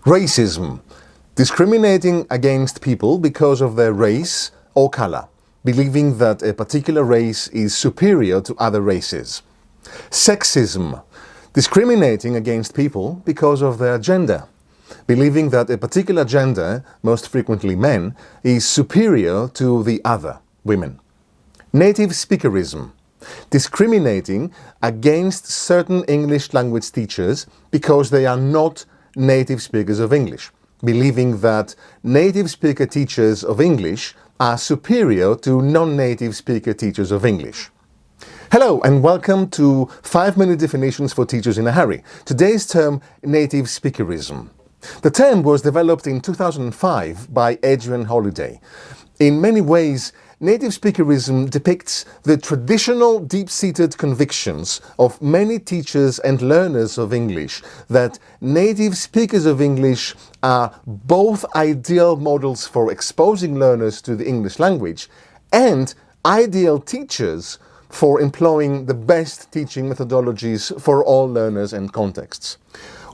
Racism. Discriminating against people because of their race or color, believing that a particular race is superior to other races. Sexism. Discriminating against people because of their gender, believing that a particular gender, most frequently men, is superior to the other, women. Native speakerism. Discriminating against certain English language teachers because they are not native speakers of English, believing that native speaker teachers of English are superior to non-native speaker teachers of English. Hello and welcome to 5-minute definitions for teachers in a hurry. Today's term, native speakerism. The term was developed in 2005 by Adrian Holiday. In many ways, native speakerism depicts the traditional deep-seated convictions of many teachers and learners of English that native speakers of English are both ideal models for exposing learners to the English language and ideal teachers for employing the best teaching methodologies for all learners and contexts.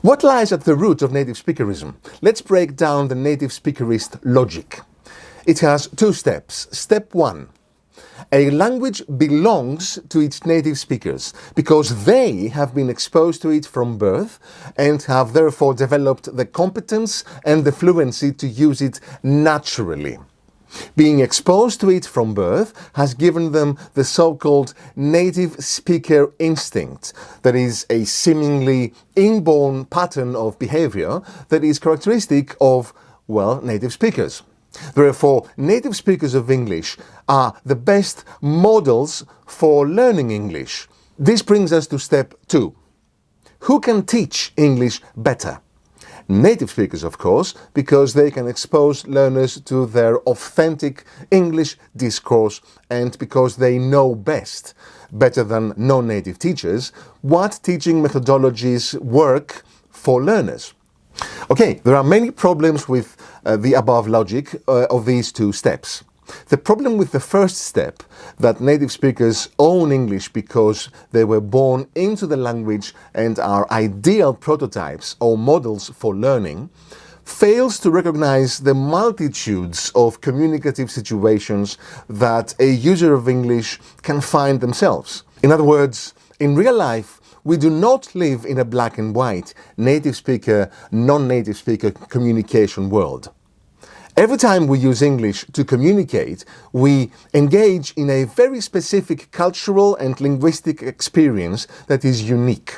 What lies at the root of native speakerism? Let's break down the native speakerist logic. It has 2 steps. Step 1. A language belongs to its native speakers because they have been exposed to it from birth and have therefore developed the competence and the fluency to use it naturally. Being exposed to it from birth has given them the so-called native speaker instinct, that is a seemingly inborn pattern of behavior that is characteristic of, well, native speakers. Therefore, native speakers of English are the best models for learning English. This brings us to step 2. Who can teach English better? Native speakers, of course, because they can expose learners to their authentic English discourse and because they know best, better than non-native teachers, what teaching methodologies work for learners. Okay, there are many problems with the above logic of these 2 steps. The problem with the first step, that native speakers own English because they were born into the language and are ideal prototypes or models for learning, fails to recognize the multitudes of communicative situations that a user of English can find themselves. In other words, in real life, we do not live in a black and white native speaker, non-native speaker communication world. Every time we use English to communicate, we engage in a very specific cultural and linguistic experience that is unique.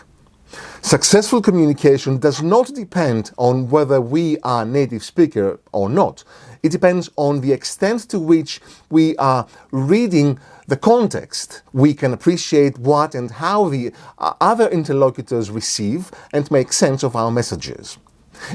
Successful communication does not depend on whether we are native speaker or not. It depends on the extent to which we are reading the context. We can appreciate what and how the other interlocutors receive and make sense of our messages.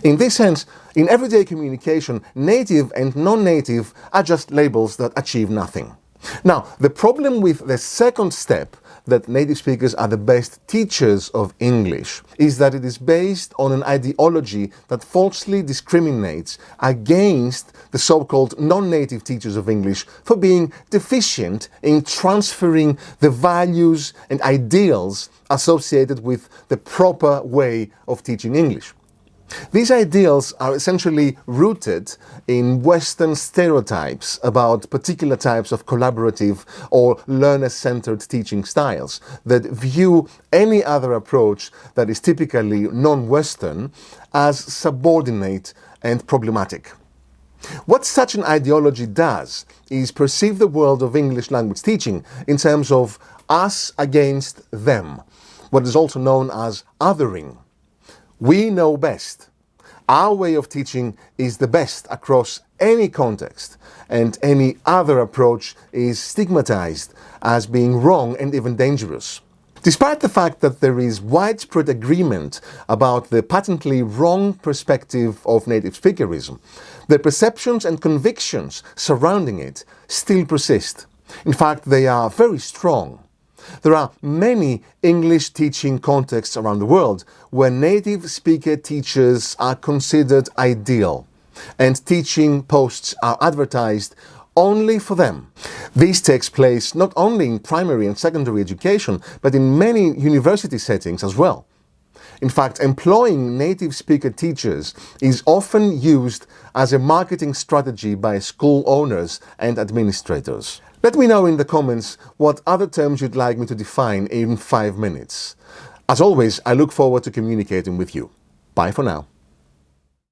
In this sense, in everyday communication, native and non-native are just labels that achieve nothing. Now, the problem with the second step, that native speakers are the best teachers of English, is that it is based on an ideology that falsely discriminates against the so-called non-native teachers of English for being deficient in transferring the values and ideals associated with the proper way of teaching English. These ideals are essentially rooted in Western stereotypes about particular types of collaborative or learner-centered teaching styles that view any other approach that is typically non-Western as subordinate and problematic. What such an ideology does is perceive the world of English language teaching in terms of us against them, what is also known as othering. We know best. Our way of teaching is the best across any context, and any other approach is stigmatized as being wrong and even dangerous. Despite the fact that there is widespread agreement about the patently wrong perspective of native speakerism, the perceptions and convictions surrounding it still persist. In fact, they are very strong. There are many English teaching contexts around the world where native speaker teachers are considered ideal, and teaching posts are advertised only for them. This takes place not only in primary and secondary education, but in many university settings as well. In fact, employing native speaker teachers is often used as a marketing strategy by school owners and administrators. Let me know in the comments what other terms you'd like me to define in 5 minutes. As always, I look forward to communicating with you. Bye for now.